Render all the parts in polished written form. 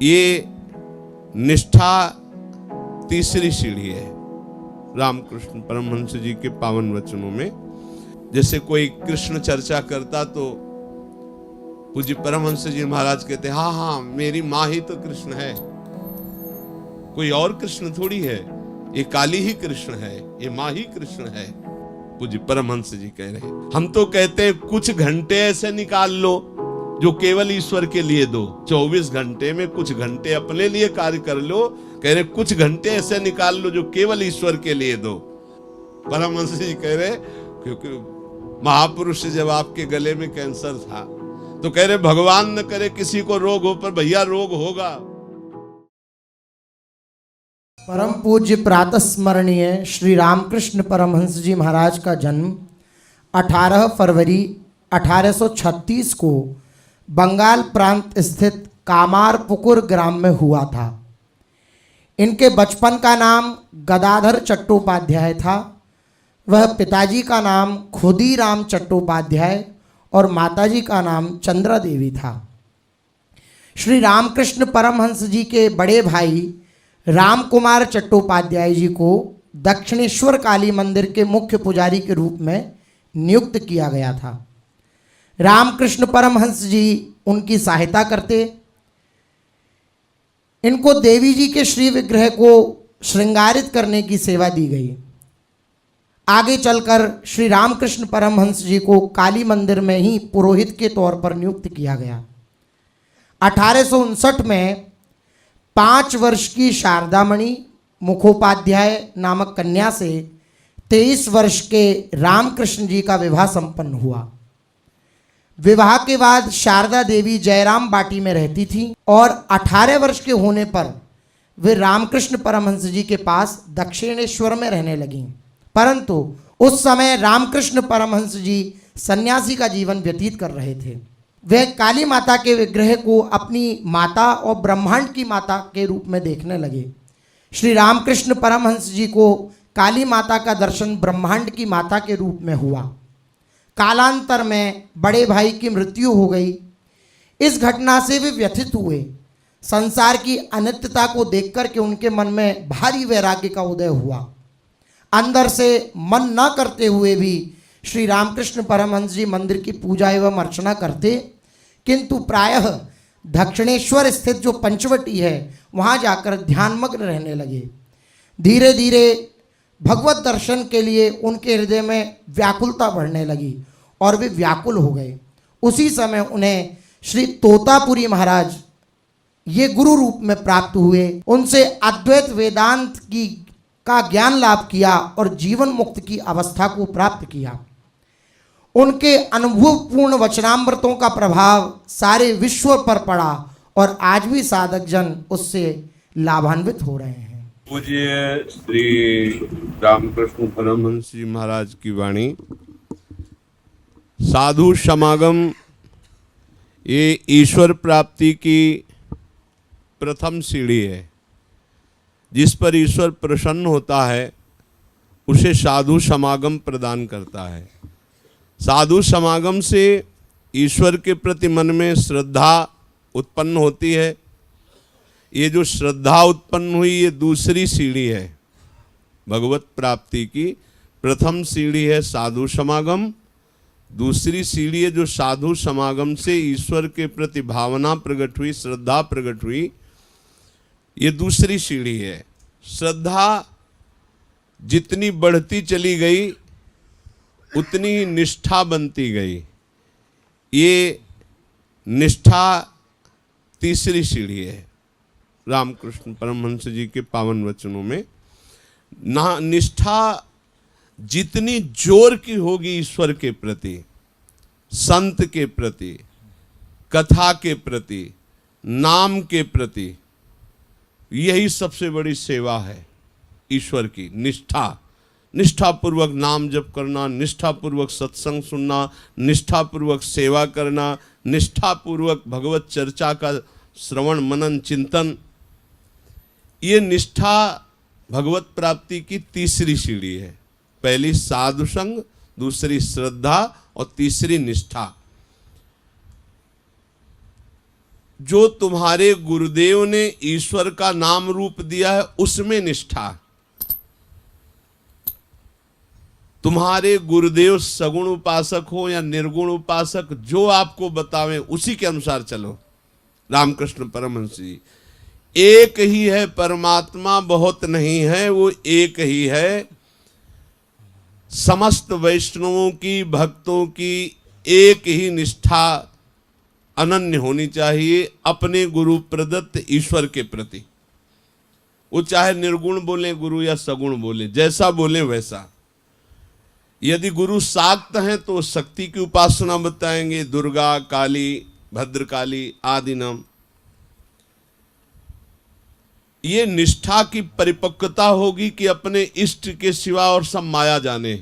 ये निष्ठा तीसरी सीढ़ी है रामकृष्ण परमहंस जी के पावन वचनों में। जैसे कोई कृष्ण चर्चा करता तो पूज्य परमहंस जी महाराज कहते हाँ हाँ मेरी माँ ही तो कृष्ण है, कोई और कृष्ण थोड़ी है, ये काली ही कृष्ण है, ये माँ ही कृष्ण है। पूज्य परमहंस जी कह रहे हैं। हम तो कहते हैं कुछ घंटे ऐसे निकाल लो जो केवल ईश्वर के लिए दो। 24 घंटे में कुछ घंटे अपने लिए कार्य कर लो, कह रहे कुछ घंटे ऐसे निकाल लो जो केवल ईश्वर के लिए दो। परमहंस जी कह रहे क्योंकि महापुरुष जब आपके गले में कैंसर था तो कह रहे भगवान न करे किसी को रोग हो, पर भैया रोग होगा। परम पूज्य प्रातः स्मरणीय श्री रामकृष्ण परमहंस जी महाराज का जन्म 18 फरवरी 1836 को बंगाल प्रांत स्थित कामारपुकुर ग्राम में हुआ था। इनके बचपन का नाम गदाधर चट्टोपाध्याय था। वह पिताजी का नाम खुदीराम चट्टोपाध्याय और माताजी का नाम चंद्रा देवी था। श्री रामकृष्ण परमहंस जी के बड़े भाई राम कुमार चट्टोपाध्याय जी को दक्षिणेश्वर काली मंदिर के मुख्य पुजारी के रूप में नियुक्त किया गया था। रामकृष्ण परमहंस जी उनकी सहायता करते। इनको देवी जी के श्री विग्रह को श्रृंगारित करने की सेवा दी गई। आगे चलकर श्री रामकृष्ण परमहंस जी को काली मंदिर में ही पुरोहित के तौर पर नियुक्त किया गया। 1859 में 5 वर्ष की शारदामणि मुखोपाध्याय नामक कन्या से 23 वर्ष के रामकृष्ण जी का विवाह संपन्न हुआ। विवाह के बाद शारदा देवी जयराम बाटी में रहती थी और 18 वर्ष के होने पर वे रामकृष्ण परमहंस जी के पास दक्षिणेश्वर में रहने लगीं। परंतु उस समय रामकृष्ण परमहंस जी सन्यासी का जीवन व्यतीत कर रहे थे। वे काली माता के विग्रह को अपनी माता और ब्रह्मांड की माता के रूप में देखने लगे। श्री रामकृष्ण परमहंस जी को काली माता का दर्शन ब्रह्मांड की माता के रूप में हुआ। कालांतर में बड़े भाई की मृत्यु हो गई। इस घटना से वे व्यथित हुए। संसार की अनित्यता को देखकर के उनके मन में भारी वैराग्य का उदय हुआ। अंदर से मन न करते हुए भी श्री रामकृष्ण परमहंस जी मंदिर की पूजा एवं अर्चना करते, किंतु प्रायः दक्षिणेश्वर स्थित जो पंचवटी है वहाँ जाकर ध्यानमग्न रहने लगे। धीरे धीरे भगवत दर्शन के लिए उनके हृदय में व्याकुलता बढ़ने लगी और वे व्याकुल हो गए। उसी समय उन्हें श्री तोतापुरी महाराज ये गुरु रूप में प्राप्त हुए। उनसे अद्वैत वेदांत का ज्ञान लाभ किया और जीवन मुक्त की अवस्था को प्राप्त किया। उनके अनुभवपूर्ण वचनामृतों का प्रभाव सारे विश्व पर पड़ा और आज भी साधक जन उससे लाभान्वित हो रहे हैं। पूज्य श्री रामकृष्ण परमहंस जी महाराज की वाणी। साधु समागम ये ईश्वर प्राप्ति की प्रथम सीढ़ी है। जिस पर ईश्वर प्रसन्न होता है उसे साधु समागम प्रदान करता है। साधु समागम से ईश्वर के प्रति मन में श्रद्धा उत्पन्न होती है। ये जो श्रद्धा उत्पन्न हुई ये दूसरी सीढ़ी है भगवत प्राप्ति की। प्रथम सीढ़ी है साधु समागम, दूसरी सीढ़ी है जो साधु समागम से ईश्वर के प्रति भावना प्रकट हुई, श्रद्धा प्रकट हुई, ये दूसरी सीढ़ी है। श्रद्धा जितनी बढ़ती चली गई उतनी ही निष्ठा बनती गई। ये निष्ठा तीसरी सीढ़ी है रामकृष्ण परमहंस जी के पावन वचनों में। ना निष्ठा जितनी जोर की होगी ईश्वर के प्रति, संत के प्रति, कथा के प्रति, नाम के प्रति, यही सबसे बड़ी सेवा है ईश्वर की। निष्ठापूर्वक नाम जप करना, निष्ठापूर्वक सत्संग सुनना, निष्ठापूर्वक सेवा करना, निष्ठापूर्वक भगवत चर्चा का श्रवण मनन चिंतन, ये निष्ठा भगवत प्राप्ति की तीसरी सीढ़ी है। पहली साधु संग, दूसरी श्रद्धा और तीसरी निष्ठा। जो तुम्हारे गुरुदेव ने ईश्वर का नाम रूप दिया है उसमें निष्ठा। तुम्हारे गुरुदेव सगुण उपासक हो या निर्गुण उपासक, जो आपको बतावें उसी के अनुसार चलो। रामकृष्ण परमहंस जी, एक ही है परमात्मा, बहुत नहीं है, वो एक ही है। समस्त वैष्णवों की, भक्तों की एक ही निष्ठा अनन्य होनी चाहिए अपने गुरु प्रदत्त ईश्वर के प्रति। वो चाहे निर्गुण बोले गुरु या सगुण बोले, जैसा बोले वैसा। यदि गुरु शाक्त हैं तो शक्ति की उपासना बताएंगे, दुर्गा, काली, भद्रकाली आदि नाम। ये निष्ठा की परिपक्वता होगी कि अपने इष्ट के सिवा और सब माया जाने।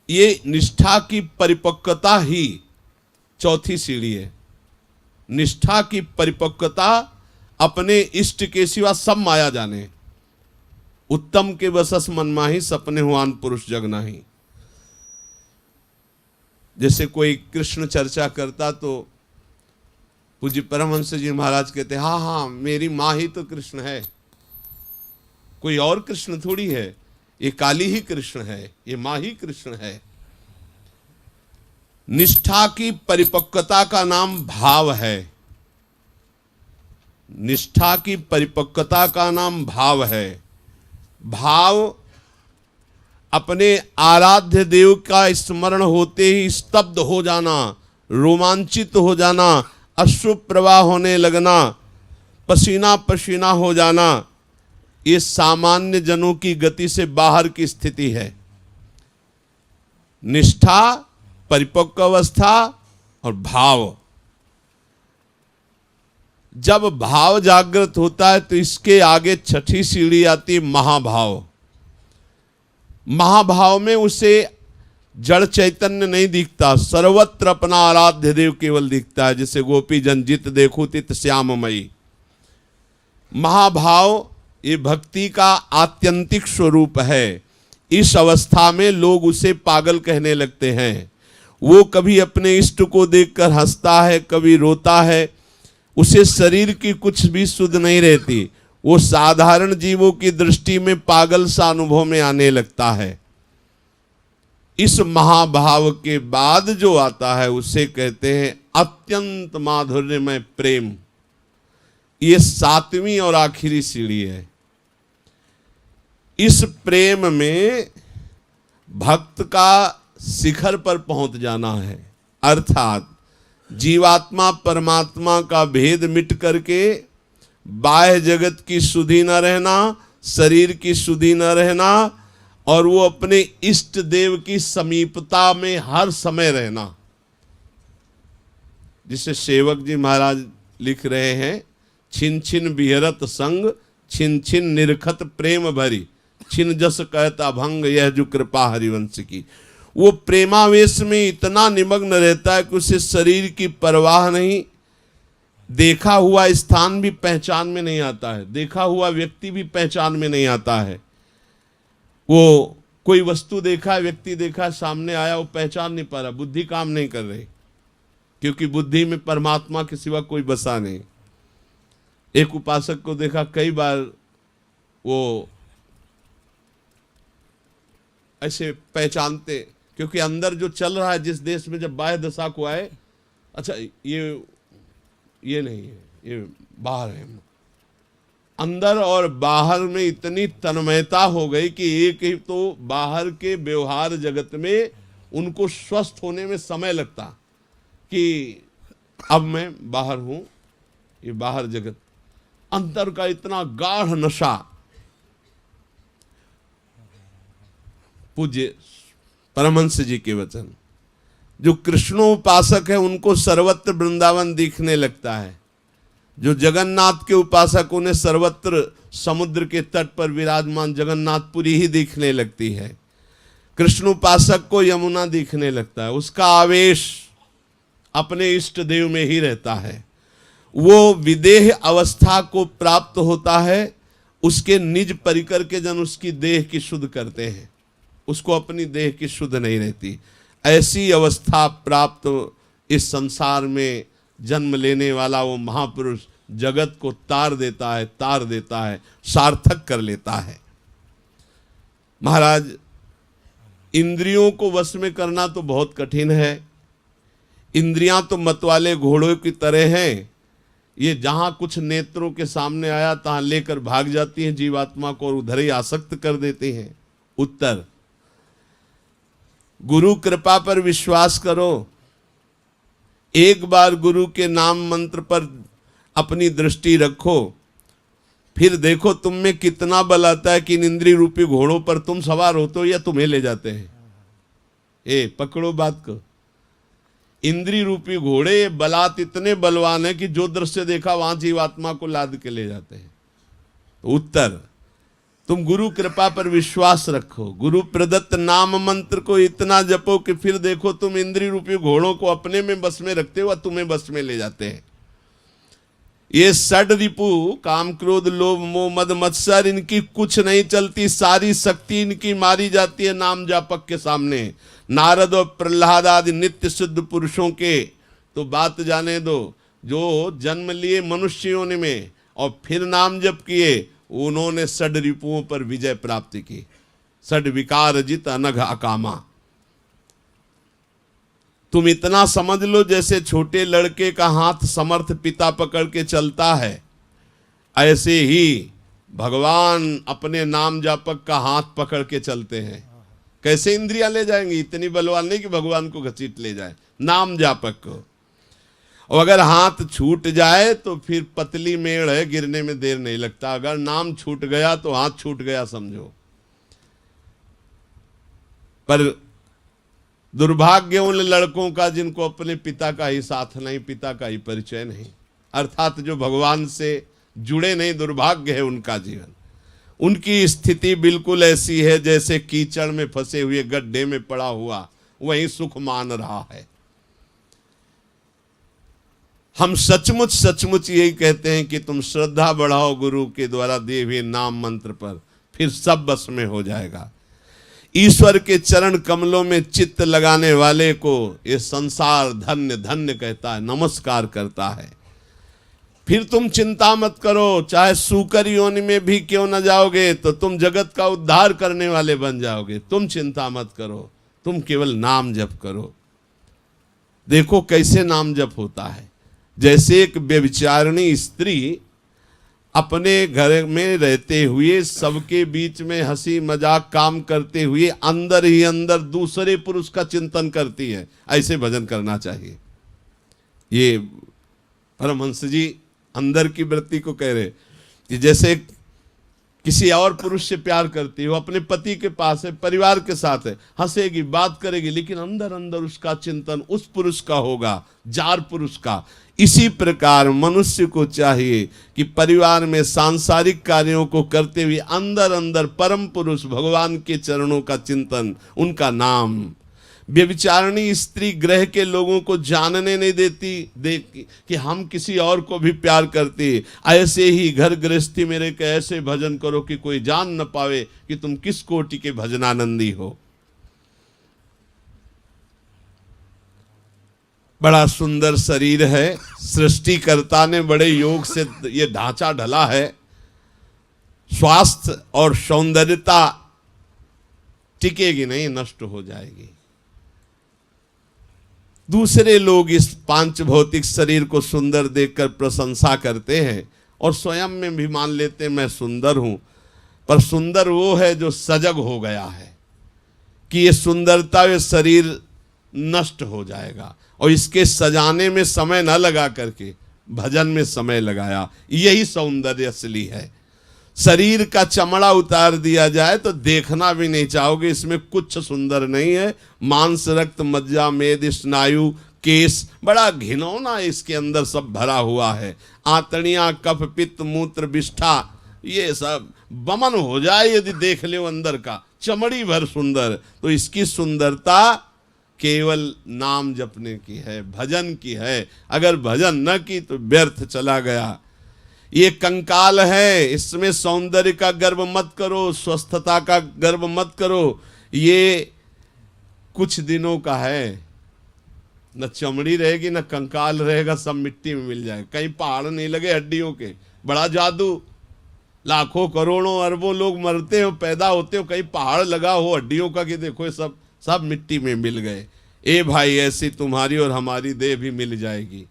ये निष्ठा की परिपक्वता ही चौथी सीढ़ी है। निष्ठा की परिपक्वता अपने इष्ट के सिवा सब माया जाने। उत्तम के बसस मन माही, सपने हुआन पुरुष जग नाही। जैसे कोई कृष्ण चर्चा करता तो पूज्य परमहंस जी महाराज कहते, हाँ हाँ मेरी माँ ही तो कृष्ण है, कोई और कृष्ण थोड़ी है, ये काली ही कृष्ण है, ये माँ ही कृष्ण है। निष्ठा की परिपक्वता का नाम भाव है। निष्ठा की परिपक्वता का नाम भाव है। भाव अपने आराध्य देव का स्मरण होते ही स्तब्ध हो जाना, रोमांचित हो जाना, अश्रु प्रवाह होने लगना, पसीना पसीना हो जाना, ये सामान्य जनों की गति से बाहर की स्थिति है। निष्ठा, परिपक्व अवस्था और भाव। जब भाव जागृत होता है तो इसके आगे छठी सीढ़ी आती महाभाव। महाभाव में उसे जड़ चैतन्य नहीं दिखता, सर्वत्र अपना आराध्य देव केवल दिखता है। जैसे गोपी जन जित देखो तित श्याममयी। महाभाव ये भक्ति का आत्यंतिक स्वरूप है। इस अवस्था में लोग उसे पागल कहने लगते हैं। वो कभी अपने इष्ट को देखकर हंसता है, कभी रोता है, उसे शरीर की कुछ भी सुध नहीं रहती। वो साधारण जीवों की दृष्टि में पागल सा अनुभव में आने लगता है। इस महाभाव के बाद जो आता है उसे कहते हैं अत्यंत माधुर्यमय प्रेम। ये सातवीं और आखिरी सीढ़ी है। इस प्रेम में भक्त का शिखर पर पहुंच जाना है, अर्थात जीवात्मा परमात्मा का भेद मिट करके बाह्य जगत की सुधि न रहना, शरीर की सुधि न रहना, और वो अपने इष्ट देव की समीपता में हर समय रहना। जिसे सेवक जी महाराज लिख रहे हैं, छिन छिन बिहरत संग, छिन छिन निरखत प्रेम भरी, छिन जस कहता भंग यह जो कृपा हरिवंश की। वो प्रेमावेश में इतना निमग्न रहता है कि उसे शरीर की परवाह नहीं, देखा हुआ स्थान भी पहचान में नहीं आता है, देखा हुआ व्यक्ति भी पहचान में नहीं आता है। वो कोई वस्तु देखा है, व्यक्ति देखा है, सामने आया, वो पहचान नहीं पा रहा, बुद्धि काम नहीं कर रही, क्योंकि बुद्धि में परमात्मा के सिवा कोई बसा नहीं। एक उपासक को देखा, कई बार वो ऐसे पहचानते, क्योंकि अंदर जो चल रहा है जिस देश में, जब बाह्य दशा को आए, अच्छा ये नहीं है, ये बाहर है। अंदर और बाहर में इतनी तन्मयता हो गई कि एक ही तो बाहर के व्यवहार जगत में उनको स्वस्थ होने में समय लगता कि अब मैं बाहर हूं, ये बाहर जगत। अंतर का इतना गाढ़ नशा। पूज्य परमहंस जी के वचन, जो कृष्णोपासक है उनको सर्वत्र वृंदावन दिखने लगता है। जो जगन्नाथ के उपासक उन्हें सर्वत्र समुद्र के तट पर विराजमान जगन्नाथपुरी ही दिखने लगती है। कृष्ण उपासक को यमुना दिखने लगता है। उसका आवेश अपने इष्ट देव में ही रहता है। वो विदेह अवस्था को प्राप्त होता है। उसके निज परिकर के जन उसकी देह की शुद्ध करते हैं, उसको अपनी देह की शुद्ध नहीं रहती। ऐसी अवस्था प्राप्त इस संसार में जन्म लेने वाला वो महापुरुष जगत को तार देता है, सार्थक कर लेता है। महाराज, इंद्रियों को वश में करना तो बहुत कठिन है। इंद्रियां तो मतवाले घोड़ों की तरह हैं, ये जहां कुछ नेत्रों के सामने आया तहां लेकर भाग जाती हैं जीवात्मा को और उधर ही आसक्त कर देते हैं। उत्तर, गुरु कृपा पर विश्वास करो। एक बार गुरु के नाम मंत्र पर अपनी दृष्टि रखो, फिर देखो तुम में कितना बल आता है कि इन इंद्रिय रूपी घोड़ों पर तुम सवार होते हो या तुम्हें ले जाते हैं। पकड़ो बात को। इंद्रिय रूपी घोड़े ये बलात् इतने बलवान है कि जो दृश्य देखा वहां जीवात्मा को लाद के ले जाते हैं। तो उत्तर, तुम गुरु कृपा पर विश्वास रखो, गुरु प्रदत्त नाम मंत्र को इतना जपो कि फिर देखो तुम इंद्रिय रूपी घोड़ों को अपने में बस में रखते हो, तुम्हें बस में ले जाते हैं। ये षड रिपु काम क्रोध लोभ मोह मद मत्सर, इनकी कुछ नहीं चलती, सारी शक्ति इनकी मारी जाती है नाम जापक के सामने। नारद और प्रहलाद आदि नित्य सिद्ध पुरुषों के तो बात जाने दो, जो जन्म लिए मनुष्य योनि में और फिर नाम जप किए, उन्होंने षड रिपुओं पर विजय प्राप्त की। षड विकार जित अनघ अकामा। तुम इतना समझ लो जैसे छोटे लड़के का हाथ समर्थ पिता पकड़ के चलता है, ऐसे ही भगवान अपने नाम जापक का हाथ पकड़ के चलते हैं। कैसे इंद्रियां ले जाएंगी? इतनी बलवान नहीं कि भगवान को घसीट ले जाए, नाम जापक को। और अगर हाथ छूट जाए तो फिर पतली मेड़ है, गिरने में देर नहीं लगता। अगर नाम छूट गया तो हाथ छूट गया समझो। पर दुर्भाग्य उन लड़कों का जिनको अपने पिता का ही साथ नहीं, पिता का ही परिचय नहीं, अर्थात जो भगवान से जुड़े नहीं, दुर्भाग्य है उनका जीवन। उनकी स्थिति बिल्कुल ऐसी है जैसे कीचड़ में फंसे हुए गड्ढे में पड़ा हुआ वही सुख मान रहा है। हम सचमुच सचमुच यही कहते हैं कि तुम श्रद्धा बढ़ाओ गुरु के द्वारा दिए हुए नाम मंत्र पर, फिर सब बस में हो जाएगा। ईश्वर के चरण कमलों में चित्त लगाने वाले को ये संसार धन्य धन्य कहता है, नमस्कार करता है। फिर तुम चिंता मत करो, चाहे सूकर योनि में भी क्यों न जाओगे तो तुम जगत का उद्धार करने वाले बन जाओगे। तुम चिंता मत करो, तुम केवल नाम जप करो। देखो कैसे नाम जप होता है। जैसे एक व्यभिचारिणी स्त्री अपने घर में रहते हुए सबके बीच में हंसी मजाक काम करते हुए अंदर ही अंदर दूसरे पुरुष का चिंतन करती है, ऐसे भजन करना चाहिए। ये परमहंस जी अंदर की वृत्ति को कह रहे कि जैसे किसी और पुरुष से प्यार करती हो, अपने पति के पास है, परिवार के साथ है, हंसेगी, बात करेगी, लेकिन अंदर अंदर उसका चिंतन उस पुरुष का होगा, जार पुरुष का। इसी प्रकार मनुष्य को चाहिए कि परिवार में सांसारिक कार्यों को करते हुए अंदर अंदर परम पुरुष भगवान के चरणों का चिंतन, उनका नाम। व्यभिचारिणी स्त्री ग्रह के लोगों को जानने नहीं देती कि हम किसी और को भी प्यार करती। ऐसे ही घर गृहस्थी मेरे के ऐसे भजन करो कि कोई जान न पावे कि तुम किस कोटि के भजनानंदी हो। बड़ा सुंदर शरीर है, सृष्टिकर्ता ने बड़े योग से ये ढांचा ढला है। स्वास्थ्य और सौंदर्यता टिकेगी नहीं, नष्ट हो जाएगी। दूसरे लोग इस पांच भौतिक शरीर को सुंदर देखकर प्रशंसा करते हैं और स्वयं में भी मान लेते हैं मैं सुंदर हूं, पर सुंदर वो है जो सजग हो गया है कि ये सुंदरता, ये शरीर नष्ट हो जाएगा और इसके सजाने में समय न लगा करके भजन में समय लगाया। यही सौंदर्य असली है। शरीर का चमड़ा उतार दिया जाए तो देखना भी नहीं चाहोगे, इसमें कुछ सुंदर नहीं है। मांस, रक्त, मज्जा, मेद, स्नायु, केस, बड़ा घिनौना इसके अंदर सब भरा हुआ है। आंतड़ियां, कफ, पित्त, मूत्र, विष्ठा, ये सब बमन हो जाए यदि देख ले अंदर का, चमड़ी भर सुंदर। तो इसकी सुंदरता केवल नाम जपने की है, भजन की है। अगर भजन न की तो व्यर्थ चला गया। ये कंकाल है, इसमें सौंदर्य का गर्व मत करो, स्वस्थता का गर्व मत करो। ये कुछ दिनों का है, न चमड़ी रहेगी न कंकाल रहेगा, सब मिट्टी में मिल जाएगा। कहीं पहाड़ नहीं लगे हड्डियों के, बड़ा जादू। लाखों करोड़ों अरबों लोग मरते हो, पैदा होते हो, कहीं पहाड़ लगा हो हड्डियों का कि देखो सब सब मिट्टी में मिल गए। ए भाई, ऐसी तुम्हारी और हमारी देह भी मिल जाएगी।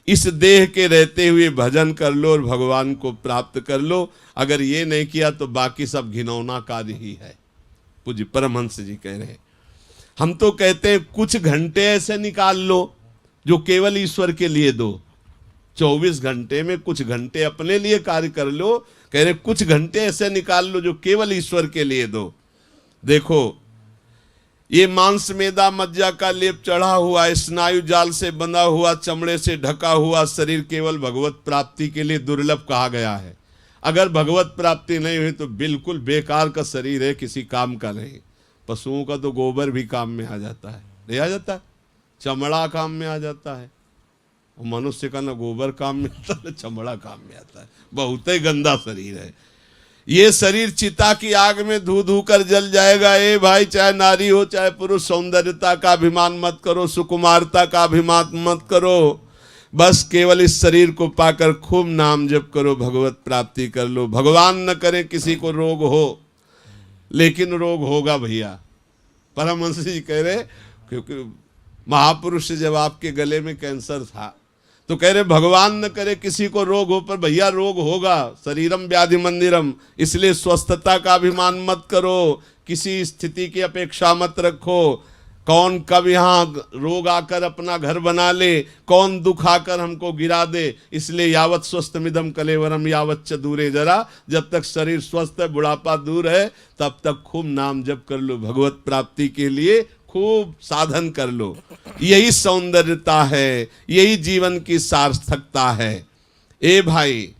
इस देह के रहते हुए भजन कर लो और भगवान को प्राप्त कर लो। अगर ये नहीं किया तो बाकी सब घिनौना कार्य ही है। पूज्य परमहंस जी कह रहे हैं, हम तो कहते हैं कुछ घंटे ऐसे निकाल लो जो केवल ईश्वर के लिए दो। 24 घंटे में कुछ घंटे अपने लिए कार्य कर लो। कह रहे कुछ घंटे ऐसे निकाल लो जो केवल ईश्वर के लिए दो। देखो, ये मांस मेदा मज्जा का लेप चढ़ा हुआ, स्नायु जाल से बंधा हुआ, चमड़े से ढका हुआ शरीर केवल भगवत प्राप्ति के लिए दुर्लभ कहा गया है। अगर भगवत प्राप्ति नहीं हुई तो बिल्कुल बेकार का शरीर है, किसी काम का नहीं। पशुओं का तो गोबर भी काम में आ जाता है, नहीं आ जाता? चमड़ा काम में आ जाता है। और मनुष्य का ना गोबर काम में आता है, चमड़ा काम में आता है। बहुत ही गंदा शरीर है ये शरीर। चिता की आग में धू धू कर जल जाएगा। ए भाई, चाहे नारी हो चाहे पुरुष, सौंदर्यता का अभिमान मत करो, सुकुमारता का अभिमान मत करो। बस केवल इस शरीर को पाकर खूब नाम जप करो, भगवत प्राप्ति कर लो। भगवान न करे किसी को रोग हो, लेकिन रोग होगा भैया। परमहंस जी कह रहे, क्योंकि महापुरुष जब आपके गले में कैंसर था तो कह रहे भगवान न करे किसी को रोग हो, पर भैया रोग होगा। शरीरम व्याधि मंदिरम, इसलिए स्वस्थता का अभिमान मत करो, किसी स्थिति की अपेक्षा मत रखो। कौन कब यहाँ रोग आकर अपना घर बना ले, कौन दुख आकर हमको गिरा दे। इसलिए यावत स्वस्थमिदम कलेवरम यावत च दूरे जरा, जब तक शरीर स्वस्थ है, बुढ़ापा दूर है, तब तक खूब नाम जप कर लो। भगवत प्राप्ति के लिए खूब साधन कर लो। यही सौंदर्यता है, यही जीवन की सार्थकता है। ए भाई,